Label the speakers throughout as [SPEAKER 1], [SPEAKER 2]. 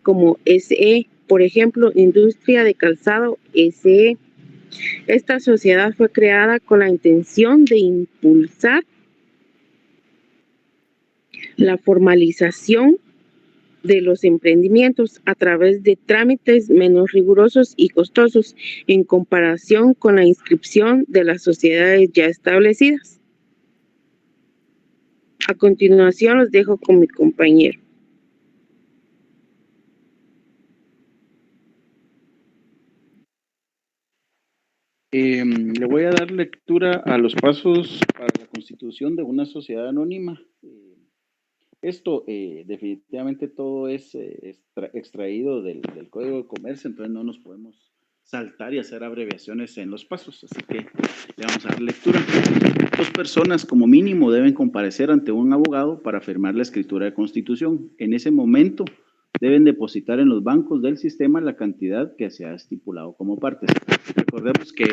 [SPEAKER 1] como SE, por ejemplo, Industria de Calzado SE. Esta sociedad fue creada con la intención de impulsar la formalización de los emprendimientos a través de trámites menos rigurosos y costosos en comparación con la inscripción de las sociedades ya establecidas. A continuación los dejo con mi compañero.
[SPEAKER 2] Le voy a dar lectura a los pasos para la constitución de una sociedad anónima. Esto definitivamente todo es extraído del Código de Comercio, entonces no nos podemos saltar y hacer abreviaciones en los pasos, así que le vamos a dar lectura. 2 personas como mínimo deben comparecer ante un abogado para firmar la escritura de constitución. En ese momento deben depositar en los bancos del sistema la cantidad que se ha estipulado como partes. Recordemos que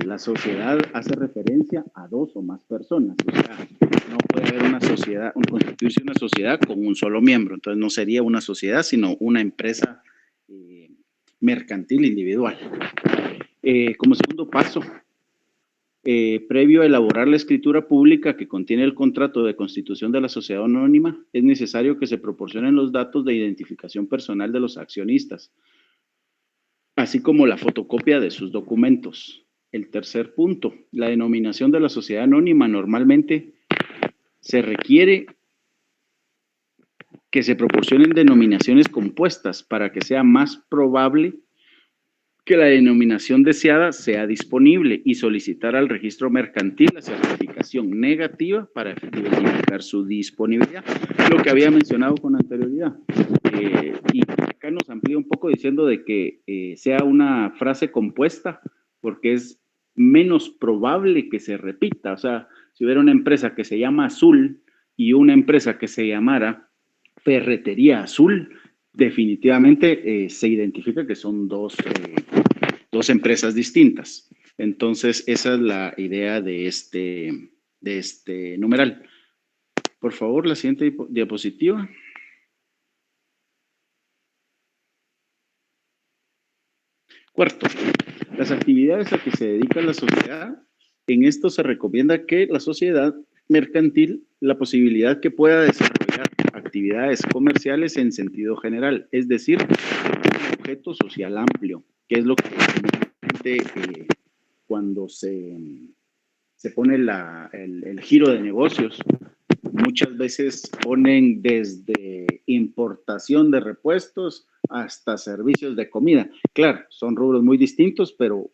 [SPEAKER 2] la sociedad hace referencia a 2 o más personas, o sea, no puede haber una sociedad, constituirse una sociedad con un solo miembro, entonces no sería una sociedad, sino una empresa mercantil individual. Como segundo paso, previo a elaborar la escritura pública que contiene el contrato de constitución de la sociedad anónima, es necesario que se proporcionen los datos de identificación personal de los accionistas, así como la fotocopia de sus documentos. El tercer punto, la denominación de la sociedad anónima normalmente se requiere que se proporcionen denominaciones compuestas para que sea más probable que la denominación deseada sea disponible y solicitar al registro mercantil la certificación negativa para efectivizar su disponibilidad, lo que había mencionado con anterioridad. Y acá nos amplía un poco diciendo de que sea una frase compuesta porque es menos probable que se repita. O sea, si hubiera una empresa que se llama Azul y una empresa que se llamara Ferretería Azul, definitivamente se identifica que son dos empresas distintas. Entonces, esa es la idea de este numeral. Por favor, la siguiente diapositiva. Cuarto, las actividades a que se dedica la sociedad. En esto se recomienda que la sociedad mercantil, la posibilidad que pueda desarrollar actividades comerciales en sentido general, es decir, un objeto social amplio, que es lo que cuando se pone el giro de negocios, muchas veces ponen desde importación de repuestos hasta servicios de comida. Claro, son rubros muy distintos, pero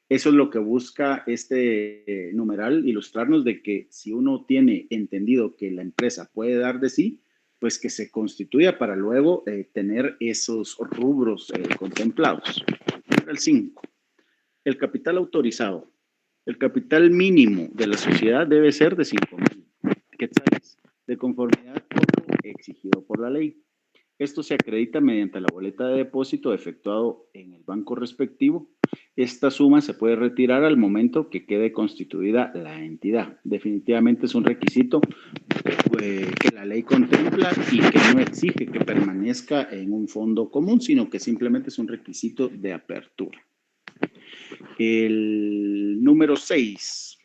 [SPEAKER 2] eso es lo que busca este numeral, ilustrarnos de que si uno tiene entendido que la empresa puede dar de sí, pues que se constituya para luego tener esos rubros contemplados. Numeral 5. El capital autorizado. El capital mínimo de la sociedad debe ser de 5,000 quetzales, de conformidad con lo exigido por la ley. Esto se acredita mediante la boleta de depósito efectuado en el banco respectivo. Esta suma se puede retirar al momento que quede constituida la entidad. Definitivamente es un requisito que la ley contempla y que no exige que permanezca en un fondo común, sino que simplemente es un requisito de apertura. El número 6.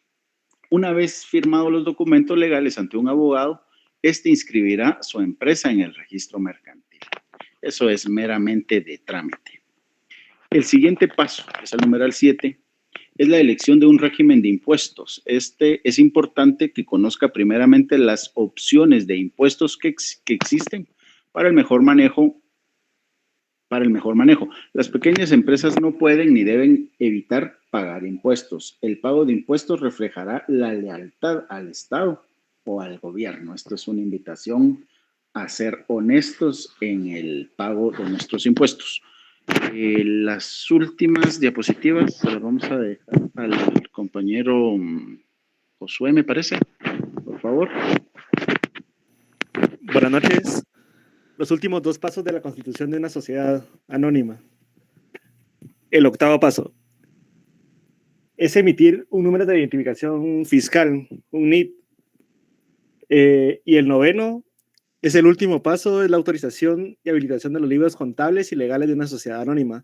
[SPEAKER 2] Una vez firmados los documentos legales ante un abogado, este inscribirá su empresa en el registro mercantil. Eso es meramente de trámite. El siguiente paso, que es el numeral 7, es la elección de un régimen de impuestos. Este es importante que conozca primeramente las opciones de impuestos que existen para el mejor manejo. Las pequeñas empresas no pueden ni deben evitar pagar impuestos. El pago de impuestos reflejará la lealtad al Estado o al gobierno. Esto es una invitación a ser honestos en el pago de nuestros impuestos. Las últimas diapositivas se las vamos a dejar al compañero Josué, me parece. Por favor.
[SPEAKER 3] Buenas noches. Los últimos 2 pasos de la constitución de una sociedad anónima. El 8º paso es emitir un número de identificación fiscal, un NIF. Y el 9º Es el último paso, es la autorización y habilitación de los libros contables y legales de una sociedad anónima.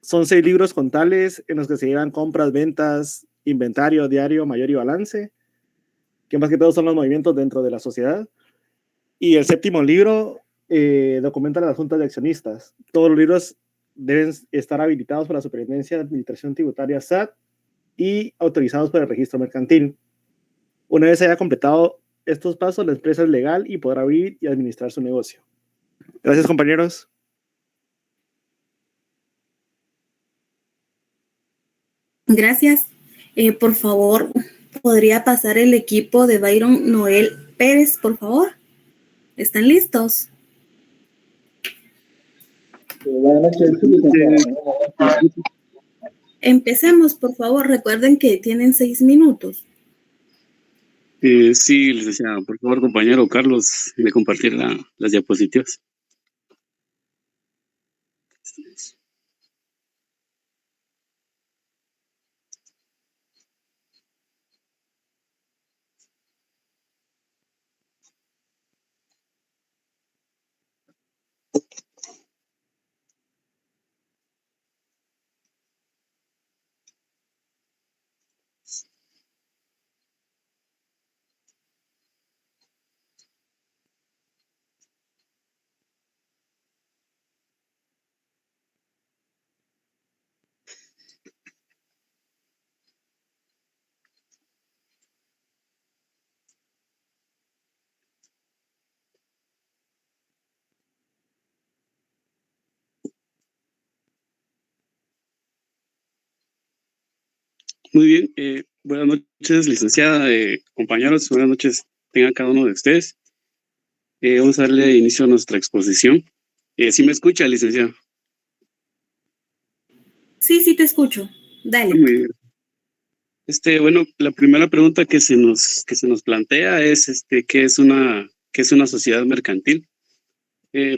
[SPEAKER 3] Son 6 libros contables en los que se llevan compras, ventas, inventario, diario, mayor y balance, que más que todo son los movimientos dentro de la sociedad. Y el 7º libro documenta las juntas de accionistas. Todos los libros deben estar habilitados por la Superintendencia de Administración Tributaria SAT y autorizados por el registro mercantil. Una vez haya completado estos pasos, la empresa es legal y podrá abrir y administrar su negocio. Gracias, compañeros.
[SPEAKER 4] Gracias. Por favor, ¿podría pasar el equipo de Byron Noel Pérez, por favor? ¿Están listos? Empecemos, por favor. Recuerden que tienen 6 minutos.
[SPEAKER 5] Sí, licenciada. Por favor, compañero Carlos, de compartir las diapositivas. Muy bien. Buenas noches, licenciada, compañeros. Buenas noches, tenga cada uno de ustedes. Vamos a darle inicio a nuestra exposición. ¿Sí me escucha, licenciada?
[SPEAKER 4] Sí, te escucho. Dale.
[SPEAKER 5] Muy bien. Bueno, la primera pregunta que se nos plantea es ¿qué es una sociedad mercantil?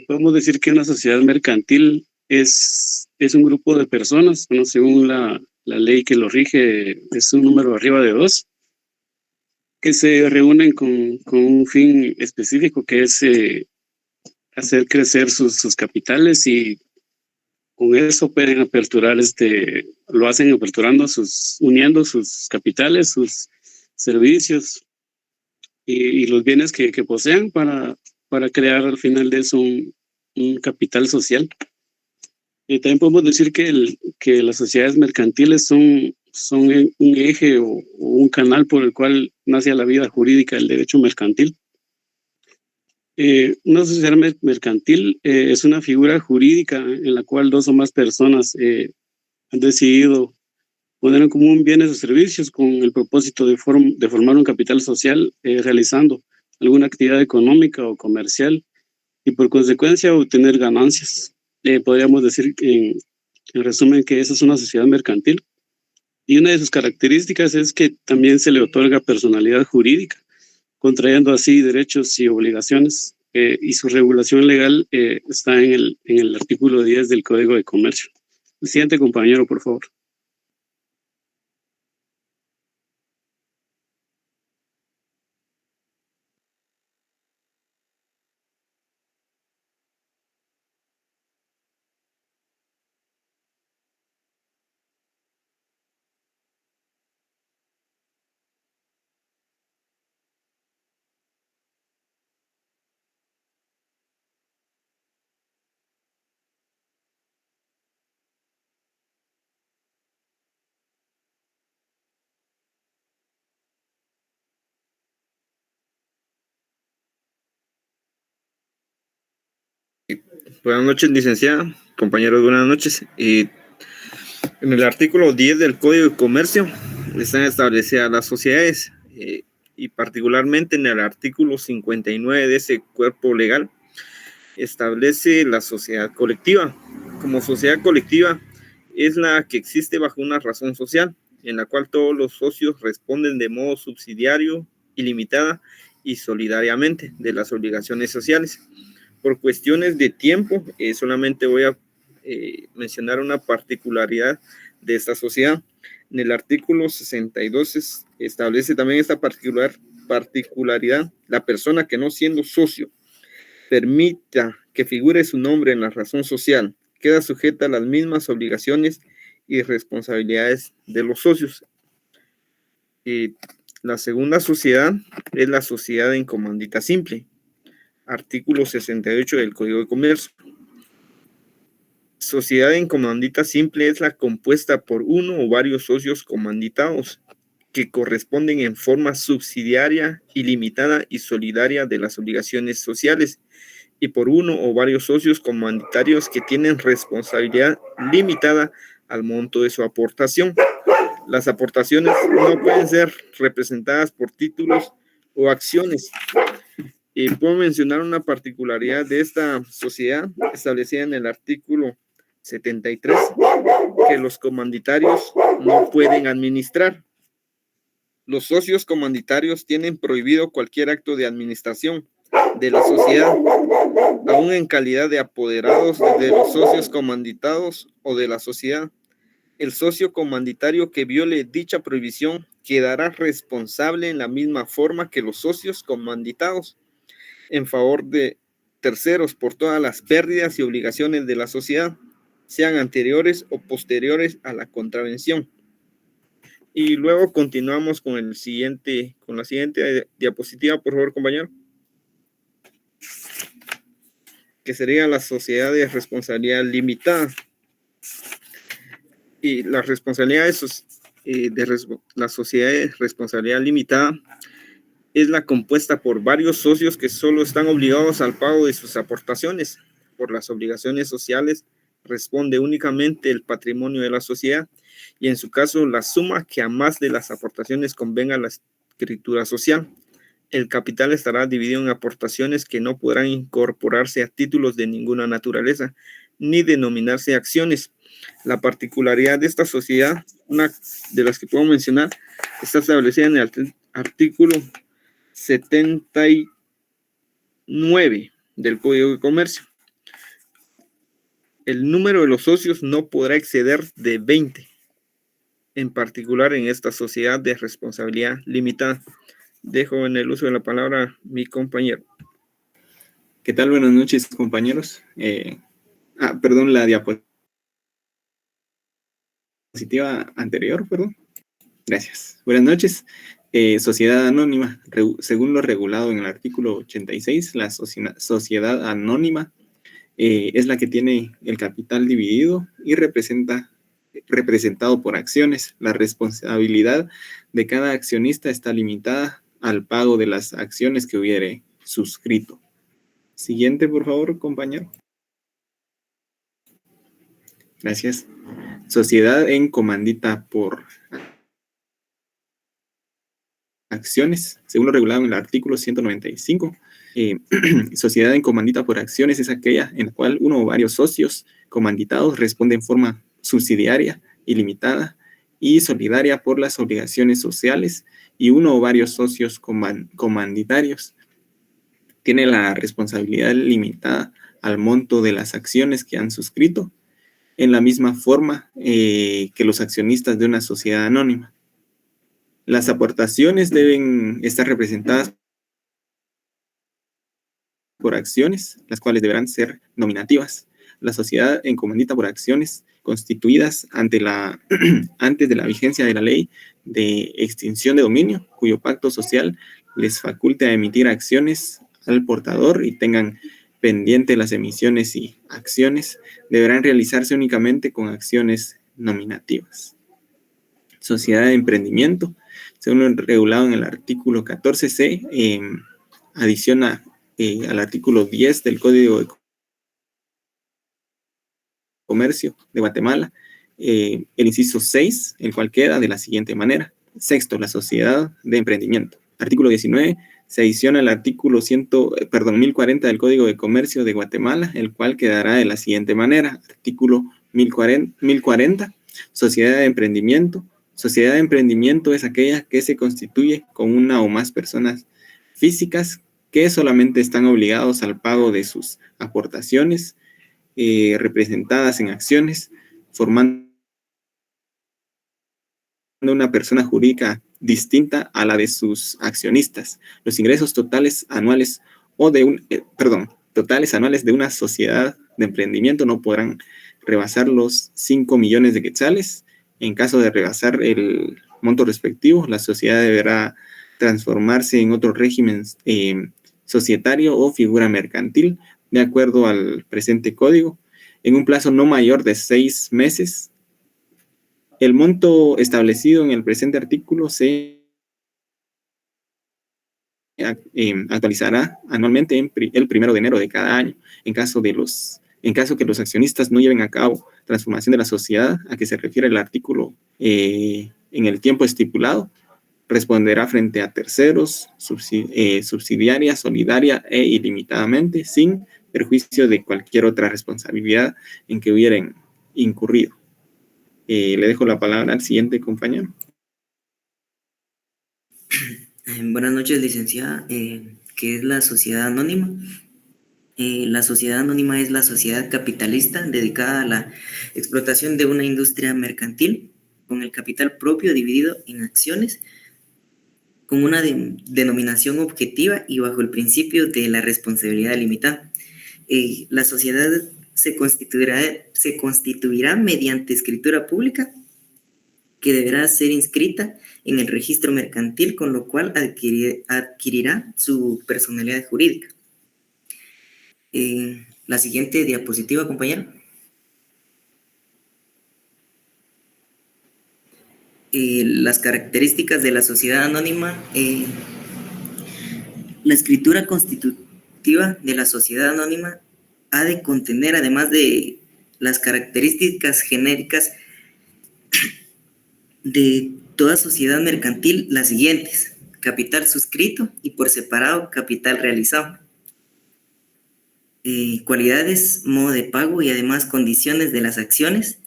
[SPEAKER 5] Podemos decir que una sociedad mercantil es un grupo de personas, bueno, según la ley que lo rige, es un número arriba de 2, que se reúnen con un fin específico, que es hacer crecer sus capitales, y con eso pueden aperturar, lo hacen aperturando uniendo sus capitales, sus servicios y los bienes que posean para crear al final de eso un capital social. Y también podemos decir que las sociedades mercantiles son un eje o un canal por el cual nace la vida jurídica del derecho mercantil. Una sociedad mercantil es una figura jurídica en la cual 2 o más personas han decidido poner en común bienes o servicios con el propósito de formar un capital social, realizando alguna actividad económica o comercial y por consecuencia obtener ganancias. Podríamos decir en resumen que esa es una sociedad mercantil, y una de sus características es que también se le otorga personalidad jurídica, contrayendo así derechos y obligaciones, y su regulación legal está en el artículo 10 del Código de Comercio. El siguiente compañero, por favor.
[SPEAKER 6] Buenas noches, licenciada, compañeros, buenas noches. En el artículo 10 del Código de Comercio están establecidas las sociedades, y particularmente en el artículo 59 de ese cuerpo legal establece la sociedad colectiva. Como sociedad colectiva es la que existe bajo una razón social, en la cual todos los socios responden de modo subsidiario, ilimitada y solidariamente de las obligaciones sociales. Por cuestiones de tiempo, solamente voy a mencionar una particularidad de esta sociedad. En el artículo 62 establece también esta particularidad: la persona que no siendo socio permita que figure su nombre en la razón social, queda sujeta a las mismas obligaciones y responsabilidades de los socios. Y la segunda sociedad es la sociedad en comandita simple, artículo 68 del Código de Comercio. Sociedad en comandita simple es la compuesta por uno o varios socios comanditados que corresponden en forma subsidiaria, ilimitada y solidaria de las obligaciones sociales, y por uno o varios socios comanditarios que tienen responsabilidad limitada al monto de su aportación. Las aportaciones no pueden ser representadas por títulos o acciones. Y puedo mencionar una particularidad de esta sociedad establecida en el artículo 73, que los comanditarios no pueden administrar. Los socios comanditarios tienen prohibido cualquier acto de administración de la sociedad, aún en calidad de apoderados de los socios comanditados o de la sociedad. El socio comanditario que viole dicha prohibición quedará responsable en la misma forma que los socios comanditados en favor de terceros por todas las pérdidas y obligaciones de la sociedad, sean anteriores o posteriores a la contravención. Y luego continuamos con la siguiente diapositiva, por favor, compañero. Que sería la sociedad de responsabilidad limitada. Y las responsabilidades la sociedad de responsabilidad limitada es la compuesta por varios socios que solo están obligados al pago de sus aportaciones. Por las obligaciones sociales responde únicamente el patrimonio de la sociedad, y en su caso la suma que a más de las aportaciones convenga a la escritura social. El capital estará dividido en aportaciones que no podrán incorporarse a títulos de ninguna naturaleza, ni denominarse acciones. La particularidad de esta sociedad, una de las que puedo mencionar, está establecida en el artículo 79 del Código de Comercio. El número de los socios no podrá exceder de 20, en particular en esta sociedad de responsabilidad limitada. Dejo en el uso de la palabra a mi compañero.
[SPEAKER 7] ¿Qué tal? Buenas noches, compañeros. Perdón, la diapositiva anterior, perdón. Gracias. Buenas noches. Sociedad anónima. Según lo regulado en el artículo 86, la sociedad anónima es la que tiene el capital dividido y representado por acciones. La responsabilidad de cada accionista está limitada al pago de las acciones que hubiere suscrito. Siguiente, por favor, compañero. Gracias. Sociedad en comandita por acciones, según lo regulado en el artículo 195. Sociedad en comandita por acciones es aquella en la cual uno o varios socios comanditados responden en forma subsidiaria, ilimitada y solidaria por las obligaciones sociales, y uno o varios socios comanditarios tiene la responsabilidad limitada al monto de las acciones que han suscrito, en la misma forma que los accionistas de una sociedad anónima. Las aportaciones deben estar representadas por acciones, las cuales deberán ser nominativas. La sociedad en comandita por acciones constituidas antes de la vigencia de la ley de extinción de dominio, cuyo pacto social les faculte a emitir acciones al portador y tengan pendiente las emisiones y acciones, deberán realizarse únicamente con acciones nominativas. Sociedad de emprendimiento, según lo regulado en el artículo 14c, adiciona al artículo 10 del Código de Comercio de Guatemala, el inciso 6, el cual queda de la siguiente manera. Sexto, la sociedad de emprendimiento. Artículo 19, se adiciona el artículo 1040 del Código de Comercio de Guatemala, el cual quedará de la siguiente manera. Artículo 1040, sociedad de emprendimiento. Sociedad de emprendimiento es aquella que se constituye con una o más personas físicas que solamente están obligados al pago de sus aportaciones representadas en acciones, formando una persona jurídica distinta a la de sus accionistas. Los ingresos totales anuales totales anuales de una sociedad de emprendimiento no podrán rebasar los 5 millones de quetzales. En caso de rebasar el monto respectivo, la sociedad deberá transformarse en otro régimen societario o figura mercantil, de acuerdo al presente código, en un plazo no mayor de 6 meses. El monto establecido en el presente artículo se actualizará anualmente el 1 de enero de cada año, en caso que los accionistas no lleven a cabo transformación de la sociedad a que se refiere el artículo en el tiempo estipulado. Responderá frente a terceros, subsidiaria, solidaria e ilimitadamente, sin perjuicio de cualquier otra responsabilidad en que hubieran incurrido. Le dejo la palabra al siguiente compañero.
[SPEAKER 8] Buenas noches, licenciada. ¿Qué es la sociedad anónima? La sociedad anónima es la sociedad capitalista dedicada a la explotación de una industria mercantil con el capital propio dividido en acciones, con una denominación objetiva y bajo el principio de la responsabilidad limitada. La sociedad se constituirá mediante escritura pública que deberá ser inscrita en el registro mercantil, con lo cual adquirirá su personalidad jurídica. La siguiente diapositiva, compañero. Las características de la sociedad anónima. La escritura constitutiva de la sociedad anónima ha de contener, además de las características genéricas de toda sociedad mercantil, las siguientes: capital suscrito y por separado capital realizado, cualidades, modo de pago y además condiciones de las acciones,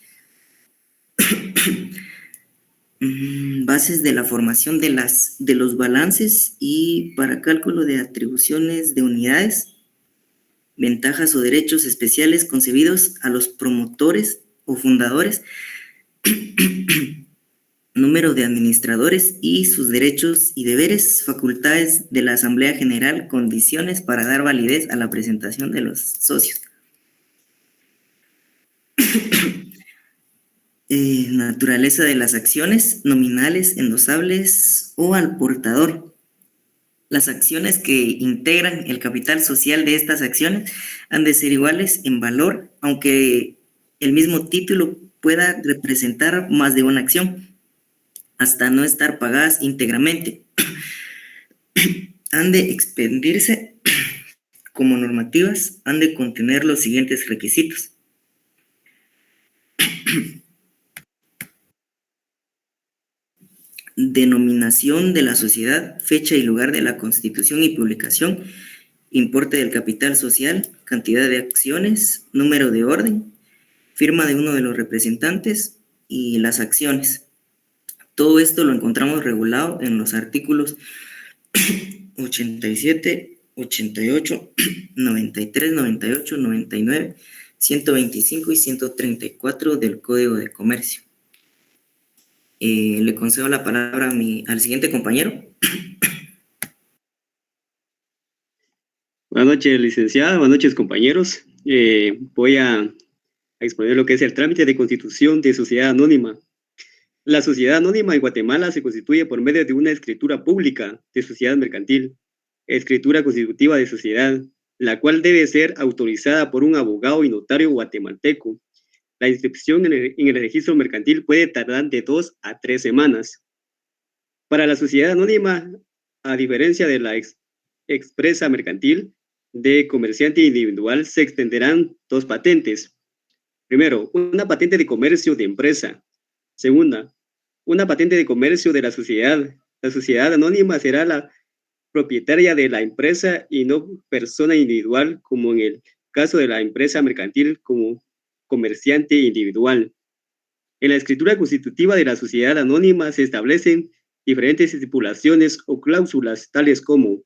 [SPEAKER 8] bases de la formación de los balances y para cálculo de atribuciones de unidades, ventajas o derechos especiales concebidos a los promotores o fundadores, número de administradores y sus derechos y deberes, facultades de la Asamblea General, condiciones para dar validez a la presentación de los socios. Naturaleza de las acciones, nominales, endosables o al portador. Las acciones que integran el capital social de estas acciones han de ser iguales en valor, aunque el mismo título pueda representar más de una acción, hasta no estar pagadas íntegramente. Han de expedirse como normativas, han de contener los siguientes requisitos: denominación de la sociedad, fecha y lugar de la constitución y publicación, importe del capital social, cantidad de acciones, número de orden, firma de uno de los representantes y las acciones. Todo esto lo encontramos regulado en los artículos 87, 88, 93, 98, 99, 125 y 134 del Código de Comercio. Le concedo la palabra al siguiente compañero.
[SPEAKER 5] Buenas noches, licenciada. Buenas noches, compañeros. Voy a exponer lo que es el trámite de constitución de sociedad anónima. La sociedad anónima en Guatemala se constituye por medio de una escritura pública de sociedad mercantil, escritura constitutiva de sociedad, la cual debe ser autorizada por un abogado y notario guatemalteco. La inscripción en el registro mercantil puede tardar de 2 a 3 semanas. Para la sociedad anónima, a diferencia de la expresa mercantil de comerciante individual, se extenderán 2 patentes. Primero, una patente de comercio de empresa. Segunda, una patente de comercio de la sociedad. La sociedad anónima será la propietaria de la empresa y no persona individual, como en el caso de la empresa mercantil como comerciante individual. En la escritura constitutiva de la sociedad anónima se establecen diferentes estipulaciones o cláusulas, tales como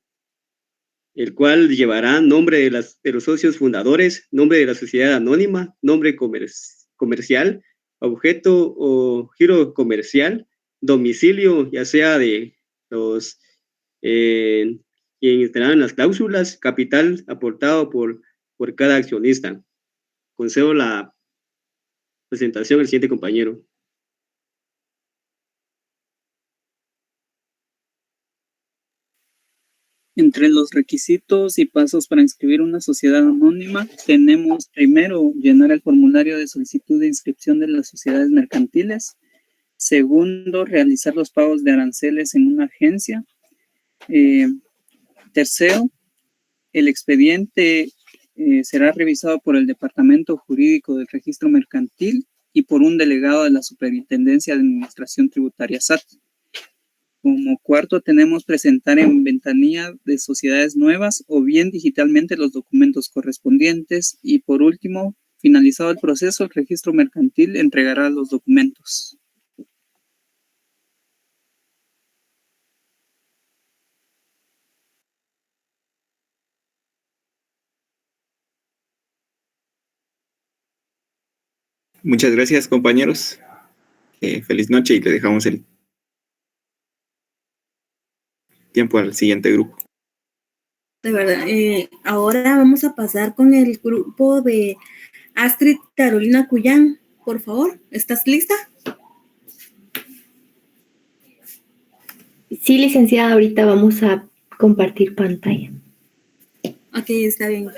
[SPEAKER 5] el cual llevará nombre de los socios fundadores, nombre de la sociedad anónima, nombre comercial, objeto o giro comercial, domicilio, ya sea de los quienes estarán en las cláusulas, capital aportado por
[SPEAKER 9] por cada accionista. Concedo la presentación al siguiente compañero.
[SPEAKER 10] Entre los requisitos y pasos para inscribir una sociedad anónima, tenemos primero llenar el formulario de solicitud de inscripción de las sociedades mercantiles. Segundo, realizar los pagos de aranceles en una agencia. Tercero, el expediente será revisado por el Departamento Jurídico del Registro Mercantil y por un delegado de la Superintendencia de Administración Tributaria SAT. Como cuarto, tenemos presentar en ventanilla de sociedades nuevas o bien digitalmente los documentos correspondientes. Y por último, finalizado el proceso, el registro mercantil entregará los documentos.
[SPEAKER 7] Muchas gracias, compañeros. Feliz noche y le dejamos el tiempo al siguiente grupo.
[SPEAKER 4] De verdad, ahora vamos a pasar con el grupo de Astrid Carolina Cuyán. Por favor, ¿estás lista?
[SPEAKER 11] Sí, licenciada, ahorita vamos a compartir pantalla.
[SPEAKER 4] Ok, está bien.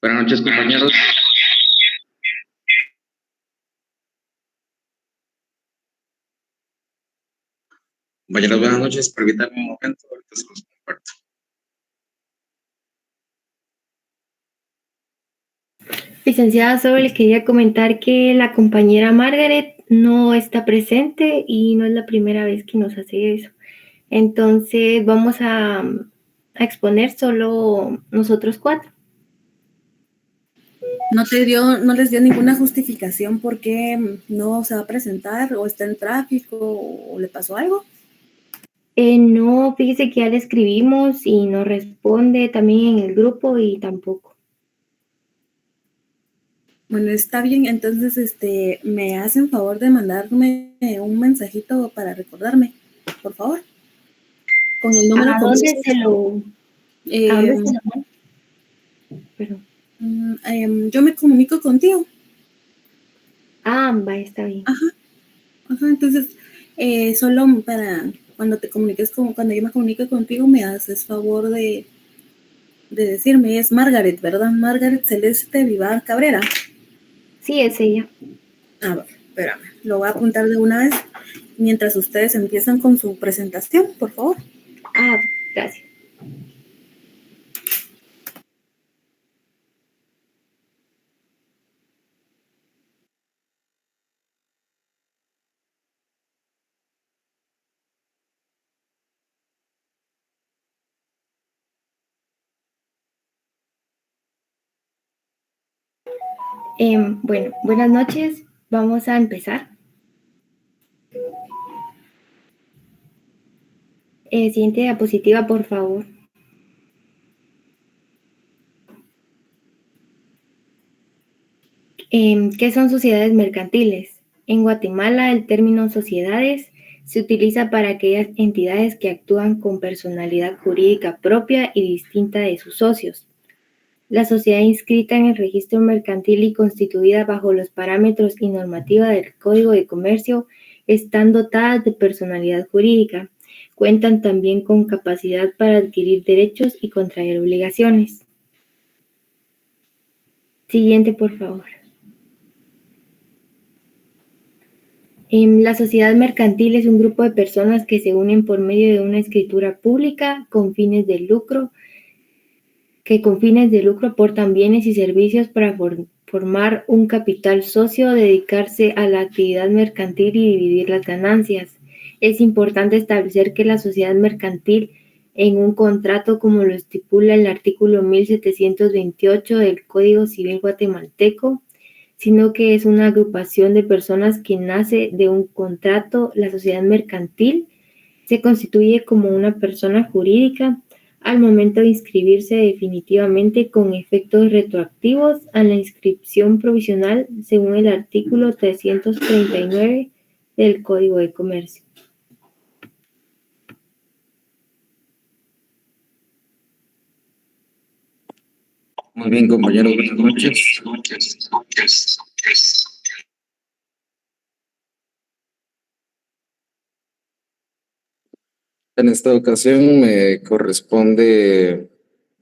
[SPEAKER 12] Buenas noches, compañeros. Compañeros, buenas noches. Permítanme un momento, ahorita se los comparto.
[SPEAKER 11] Licenciada, solo le quería comentar que la compañera Margaret no está presente y no es la primera vez que nos hace eso. Entonces vamos a exponer solo nosotros 4.
[SPEAKER 4] ¿No les dio ninguna justificación por qué no se va a presentar o está en tráfico o le pasó algo?
[SPEAKER 11] No, fíjese que ya le escribimos y no responde también en el grupo y tampoco.
[SPEAKER 4] Bueno, está bien, entonces me hacen favor de mandarme un mensajito para recordarme, por favor. Con el número.
[SPEAKER 11] ¿A dónde se lo mando? Pero
[SPEAKER 4] yo me comunico contigo.
[SPEAKER 11] Va, está bien.
[SPEAKER 4] Ajá, entonces solo para cuando yo me comunique contigo me haces favor de decirme, es Margaret, ¿verdad? Margaret Celeste Vivar Cabrera.
[SPEAKER 11] Sí, es ella.
[SPEAKER 4] Bueno, espérame, lo voy a apuntar de una vez mientras ustedes empiezan con su presentación, por favor.
[SPEAKER 11] Gracias. Bueno, buenas noches. Vamos a empezar. Siguiente diapositiva, por favor. ¿Qué son sociedades mercantiles? En Guatemala, el término sociedades se utiliza para aquellas entidades que actúan con personalidad jurídica propia y distinta de sus socios. La sociedad inscrita en el registro mercantil y constituida bajo los parámetros y normativa del Código de Comercio están dotadas de personalidad jurídica. Cuentan también con capacidad para adquirir derechos y contraer obligaciones. Siguiente, por favor. La sociedad mercantil es un grupo de personas que se unen por medio de una escritura pública con fines de lucro, que con fines de lucro aportan bienes y servicios para formar un capital socio, dedicarse a la actividad mercantil y dividir las ganancias. Es importante establecer que la sociedad mercantil en un contrato como lo estipula el artículo 1728 del Código Civil guatemalteco, sino que es una agrupación de personas que nace de un contrato. La sociedad mercantil se constituye como una persona jurídica al momento de inscribirse definitivamente con efectos retroactivos a la inscripción provisional según el artículo 339 del Código de Comercio.
[SPEAKER 12] Muy bien, compañeros, buenas noches. En esta ocasión me corresponde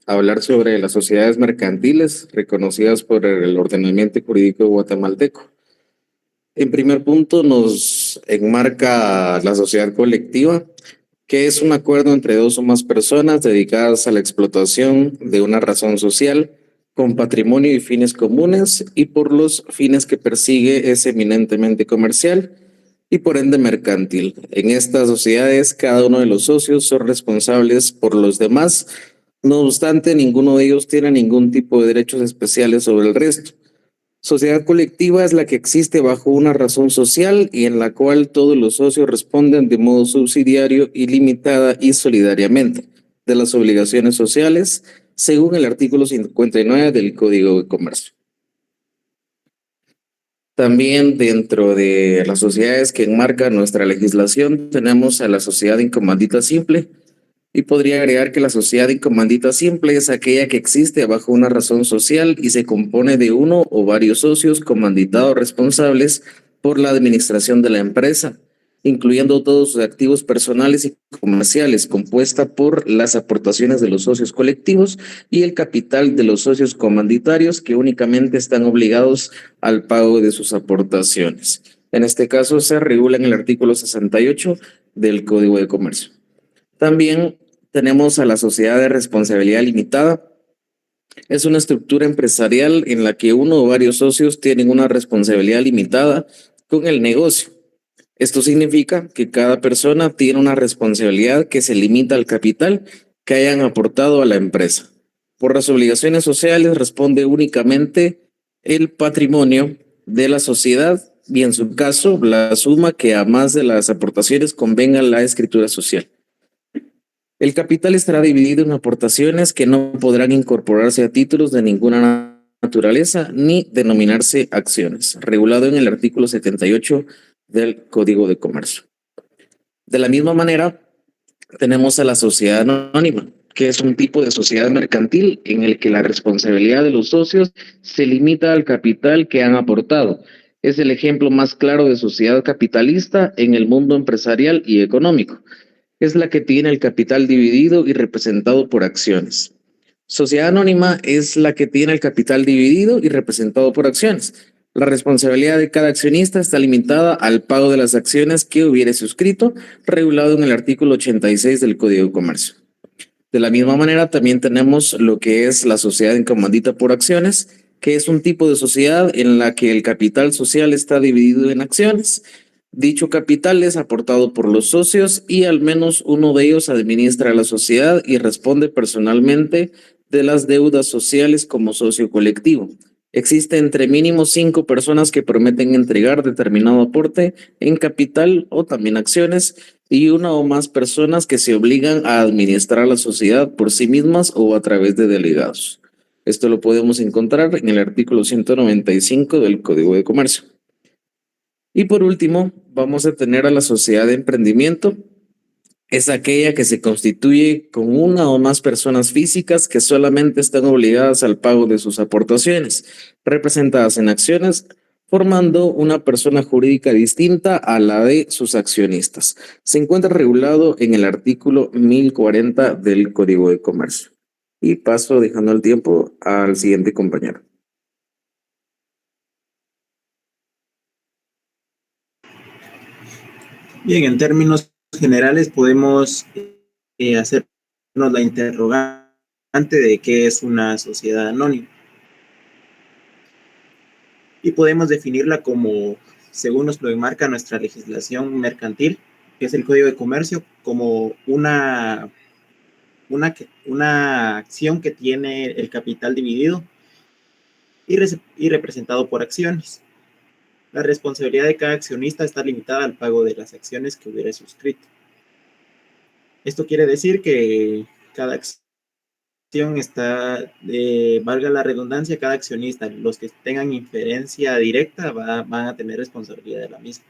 [SPEAKER 12] hablar sobre las sociedades mercantiles reconocidas por el ordenamiento jurídico guatemalteco. En primer punto nos enmarca la sociedad colectiva, que es un acuerdo entre dos o más personas dedicadas a la explotación de una razón social, con patrimonio y fines comunes, y por los fines que persigue es eminentemente comercial y por ende mercantil. En estas sociedades, cada uno de los socios son responsables por los demás. No obstante, ninguno de ellos tiene ningún tipo de derechos especiales sobre el resto. Sociedad colectiva es la que existe bajo una razón social y en la cual todos los socios responden de modo subsidiario, ilimitada y solidariamente de las obligaciones sociales, según el artículo 59 del Código de Comercio. También dentro de las sociedades que enmarca nuestra legislación tenemos a la sociedad en comandita simple, y podría agregar que la sociedad en comandita simple es aquella que existe bajo una razón social y se compone de uno o varios socios comanditados responsables por la administración de la empresa, incluyendo todos sus activos personales y comerciales, compuesta por las aportaciones de los socios colectivos y el capital de los socios comanditarios, que únicamente están obligados al pago de sus aportaciones. En este caso se regula en el artículo 68 del Código de Comercio. También tenemos a la sociedad de responsabilidad limitada. Es una estructura empresarial en la que uno o varios socios tienen una responsabilidad limitada con el negocio. Esto significa que cada persona tiene una responsabilidad que se limita al capital que hayan aportado a la empresa. Por las obligaciones sociales responde únicamente el patrimonio de la sociedad y en su caso la suma que a más de las aportaciones convenga la escritura social. El capital estará dividido en aportaciones que no podrán incorporarse a títulos de ninguna naturaleza ni denominarse acciones, regulado en el artículo 78 del Código de Comercio. De la misma manera, tenemos a la sociedad anónima, que es un tipo de sociedad mercantil en el que la responsabilidad de los socios se limita al capital que han aportado. Es el ejemplo más claro de sociedad capitalista en el mundo empresarial y económico. Es la que tiene el capital dividido y representado por acciones. Sociedad anónima es la que tiene el capital dividido y representado por acciones. La responsabilidad de cada accionista está limitada al pago de las acciones que hubiere suscrito, regulado en el artículo 86 del Código de Comercio. De la misma manera, también tenemos lo que es la sociedad en comandita por acciones, que es un tipo de sociedad en la que el capital social está dividido en acciones. Dicho capital es aportado por los socios y al menos uno de ellos administra la sociedad y responde personalmente de las deudas sociales como socio colectivo. Existe entre mínimo 5 personas que prometen entregar determinado aporte en capital o también acciones y una o más personas que se obligan a administrar la sociedad por sí mismas o a través de delegados. Esto lo podemos encontrar en el artículo 195 del Código de Comercio. Y por último, vamos a tener a la sociedad de emprendimiento. Es aquella que se constituye con una o más personas físicas que solamente están obligadas al pago de sus aportaciones, representadas en acciones, formando una persona jurídica distinta a la de sus accionistas. Se encuentra regulado en el artículo 1040 del Código de Comercio. Y paso dejando el tiempo al siguiente compañero.
[SPEAKER 13] Bien, en términos generales podemos hacernos la interrogante de qué es una sociedad anónima. Y podemos definirla como, según nos lo enmarca nuestra legislación mercantil, que es el Código de Comercio, como una una acción que tiene el capital dividido y representado por acciones. La responsabilidad de cada accionista está limitada al pago de las acciones que hubiera suscrito. Esto quiere decir que cada acción está, valga la redundancia, cada accionista, los que tengan inferencia directa van a tener responsabilidad de la misma.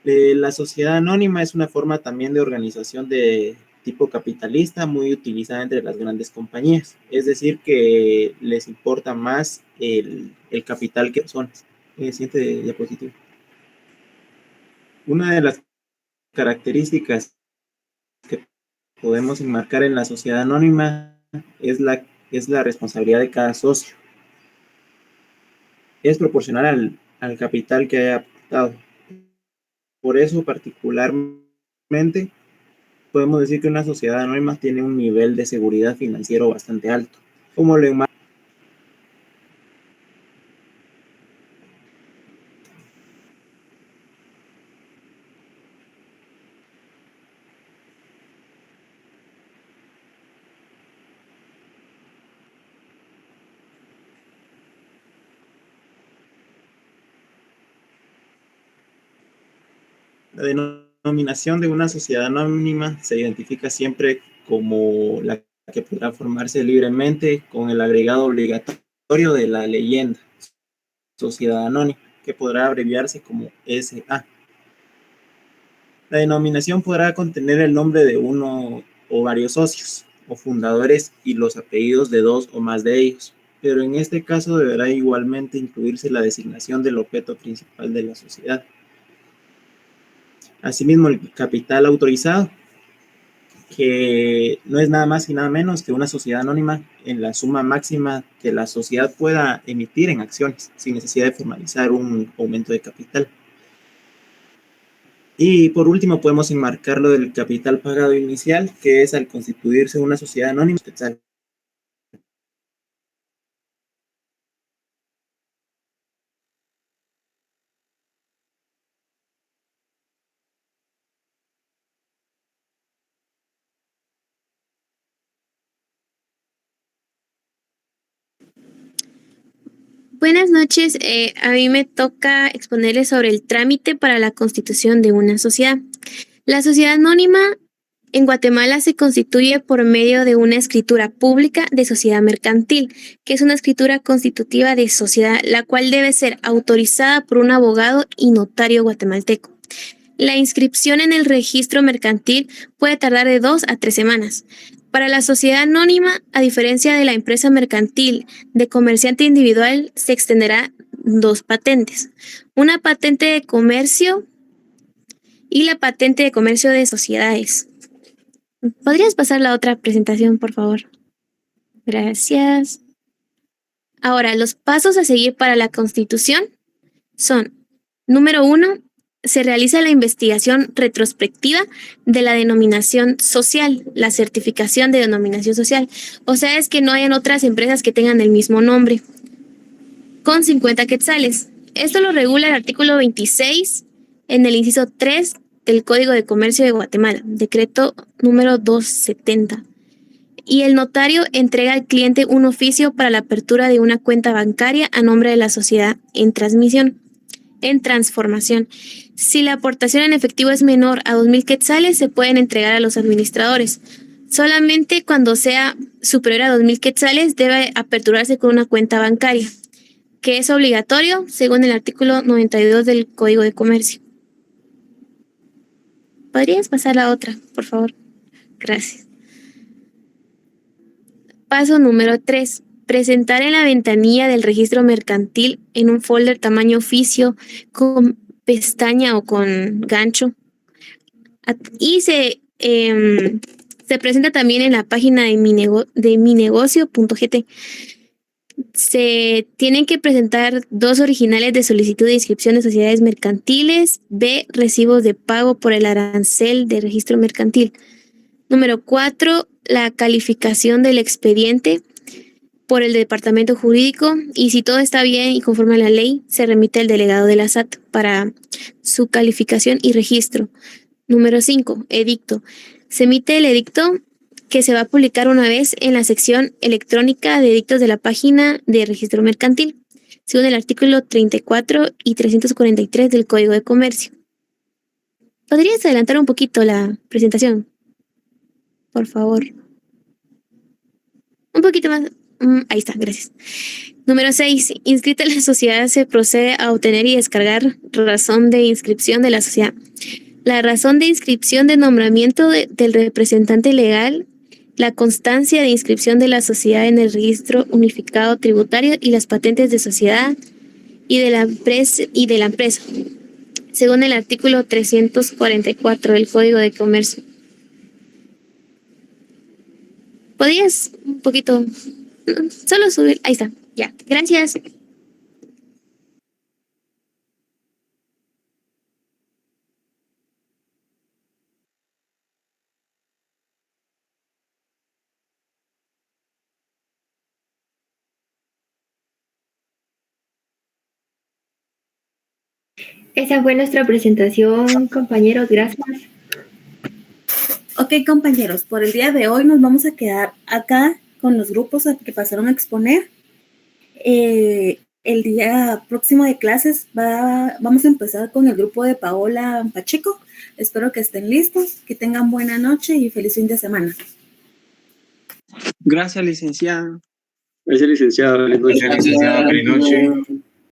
[SPEAKER 13] La sociedad anónima es una forma también de organización de tipo capitalista muy utilizada entre las grandes compañías. Es decir, que les importa más el capital que personas. Siguiente diapositiva. Una de las características que podemos enmarcar en la sociedad anónima es la responsabilidad de cada socio. Es proporcional al capital que haya aportado. Por eso, particularmente, podemos decir que una sociedad anónima tiene un nivel de seguridad financiero bastante alto, como lo enmarca. La denominación de una sociedad anónima se identifica siempre como la que podrá formarse libremente con el agregado obligatorio de la leyenda sociedad anónima, que podrá abreviarse como SA. La denominación podrá contener el nombre de uno o varios socios o fundadores y los apellidos de dos o más de ellos, pero en este caso deberá igualmente incluirse la designación del objeto principal de la sociedad. Asimismo, el capital autorizado, que no es nada más y nada menos que una sociedad anónima en la suma máxima que la sociedad pueda emitir en acciones, sin necesidad de formalizar un aumento de capital. Y por último, podemos enmarcar lo del capital pagado inicial, que es al constituirse una sociedad anónima.
[SPEAKER 14] Buenas noches, a mí me toca exponerles sobre el trámite para la constitución de una sociedad. La sociedad anónima en Guatemala se constituye por medio de una escritura pública de sociedad mercantil, que es una escritura constitutiva de sociedad, la cual debe ser autorizada por un abogado y notario guatemalteco. La inscripción en el registro mercantil puede tardar de 2 a 3 semanas. Para la sociedad anónima, a diferencia de la empresa mercantil de comerciante individual, se extenderá 2 patentes. Una patente de comercio y la patente de comercio de sociedades. ¿Podrías pasar la otra presentación, por favor? Gracias. Ahora, los pasos a seguir para la constitución son: número 1, se realiza la investigación retrospectiva de la denominación social, la certificación de denominación social. O sea, es que no hayan otras empresas que tengan el mismo nombre, con 50 quetzales. Esto lo regula el artículo 26 en el inciso 3 del Código de Comercio de Guatemala, decreto número 270. Y el notario entrega al cliente un oficio para la apertura de una cuenta bancaria a nombre de la sociedad en transformación. Si la aportación en efectivo es menor a 2,000 quetzales, se pueden entregar a los administradores. Solamente cuando sea superior a 2,000 quetzales debe aperturarse con una cuenta bancaria, que es obligatorio según el artículo 92 del Código de Comercio. ¿Podrías pasar la otra, por favor? Gracias. Paso número 3. Presentar en la ventanilla del registro mercantil en un folder tamaño oficio con pestaña o con gancho. Y se presenta también en la página de minegocio.gt. Se tienen que presentar 2 originales de solicitud de inscripción de sociedades mercantiles, B, recibos de pago por el arancel de registro mercantil. Número 4, la calificación del expediente por el departamento jurídico, y si todo está bien y conforme a la ley, se remite al delegado de la SAT para su calificación y registro. Número 5, edicto. Se emite el edicto que se va a publicar una vez en la sección electrónica de edictos de la página de registro mercantil, según el artículo 34 y 343 del Código de Comercio. ¿Podrías adelantar un poquito la presentación? Por favor. Un poquito más. Ahí está, gracias. Número 6. Inscrita en la sociedad se procede a obtener y descargar razón de inscripción de la sociedad. La razón de inscripción de nombramiento del representante legal, la constancia de inscripción de la sociedad en el registro unificado tributario y las patentes de sociedad y de la empresa, según el artículo 344 del Código de Comercio. ¿Podrías un poquito, solo subir? Ahí está, ya, gracias.
[SPEAKER 11] Esa fue nuestra presentación, compañeros. Gracias.
[SPEAKER 4] Ok, compañeros, por el día de hoy nos vamos a quedar acá con los grupos que pasaron a exponer. El día próximo de clases vamos a empezar con el grupo de Paola Pacheco. Espero que estén listos, que tengan buena noche y feliz fin de semana.
[SPEAKER 10] Gracias, licenciada.
[SPEAKER 9] Gracias, licenciado.
[SPEAKER 7] Gracias, licenciado. Feliz noche.